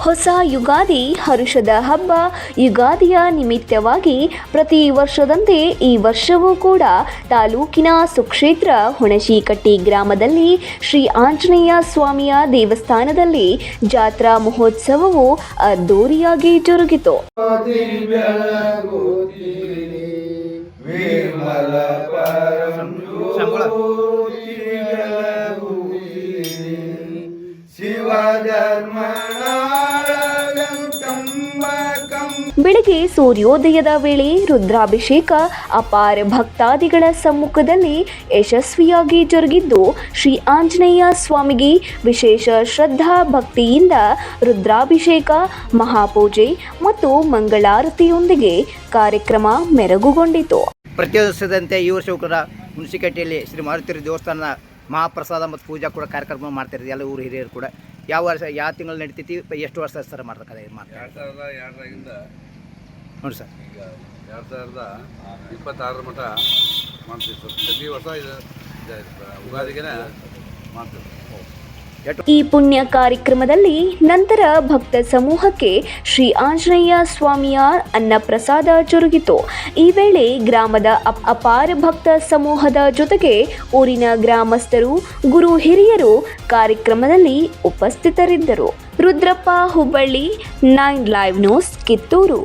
ಹೊಸ ಯುಗಾದಿ ಹರುಷದ ಹಬ್ಬ. ಯುಗಾದಿಯ ನಿಮಿತ್ತವಾಗಿ ಪ್ರತಿ ವರ್ಷದಂತೆ ಈ ವರ್ಷವೂ ಕೂಡ ತಾಲೂಕಿನ ಸುಕ್ಷೇತ್ರ ಹುಣಶಿಕಟ್ಟಿ ಗ್ರಾಮದಲ್ಲಿ ಶ್ರೀ ಆಂಜನೇಯ ಸ್ವಾಮಿಯ ದೇವಸ್ಥಾನದಲ್ಲಿ ಜಾತ್ರಾ ಮಹೋತ್ಸವವು ಅದ್ದೂರಿಯಾಗಿ ಜರುಗಿತು. ಬೆಳಗ್ಗೆ ಸೂರ್ಯೋದಯದ ವೇಳೆ ರುದ್ರಾಭಿಷೇಕ ಅಪಾರ ಭಕ್ತಾದಿಗಳ ಸಮ್ಮುಖದಲ್ಲಿ ಯಶಸ್ವಿಯಾಗಿ ಜರುಗಿದ್ದು, ಶ್ರೀ ಆಂಜನೇಯ ಸ್ವಾಮಿಗೆ ವಿಶೇಷ ಶ್ರದ್ಧಾ ಭಕ್ತಿಯಿಂದ ರುದ್ರಾಭಿಷೇಕ, ಮಹಾಪೂಜೆ ಮತ್ತು ಮಂಗಳಾರತಿಯೊಂದಿಗೆ ಕಾರ್ಯಕ್ರಮ ಮೆರಗುಗೊಂಡಿತು. ಪ್ರತಿ ವರ್ಷದಂತೆ ಈ ವರ್ಷವೂ ಕೂಡ ಹುಣಸಿಕಟ್ಟೆಯಲ್ಲಿ ಶ್ರೀ ಮಾರುತಿ ದೇವಸ್ಥಾನದ ಮಹಾಪ್ರಸಾದ ಮತ್ತು ಪೂಜಾ ಕೂಡ ಕಾರ್ಯಕ್ರಮ ಮಾಡ್ತಿರೋದು. ಎಲ್ಲ ಊರು ಹಿರಿಯರು ಕೂಡ ಯಾವ ವರ್ಷ ಯಾವ ತಿಂಗಳು ನಡೀತೈತಿ, ಎಷ್ಟು ವರ್ಷ ಸರ್ ಮಾಡ್ತಾರೆ? 2002ರಿಂದ ನೋಡಿ ಸರ್, ಈಗ 2026 ಮಟ್ಟ ಮಾಡ್ತೀವಿ ಸರ್. ಪ್ರತಿ ವರ್ಷ ಇದು ಯುಗಾದಿಗೆ ಮಾಡ್ತೀವಿ. ಈ ಪುಣ್ಯ ಕಾರ್ಯಕ್ರಮದಲ್ಲಿ ನಂತರ ಭಕ್ತ ಸಮೂಹಕ್ಕೆ ಶ್ರೀ ಆಂಜನೇಯ ಸ್ವಾಮಿಯ ಅನ್ನಪ್ರಸಾದ ಜರುಗಿತು. ಈ ವೇಳೆ ಗ್ರಾಮದ ಅಪಾರ ಭಕ್ತ ಸಮೂಹದ ಜೊತೆಗೆ ಊರಿನ ಗ್ರಾಮಸ್ಥರು, ಗುರು ಹಿರಿಯರು ಕಾರ್ಯಕ್ರಮದಲ್ಲಿ ಉಪಸ್ಥಿತರಿದ್ದರು. Rudrappa, Hubballi, 9 live news, Kittur.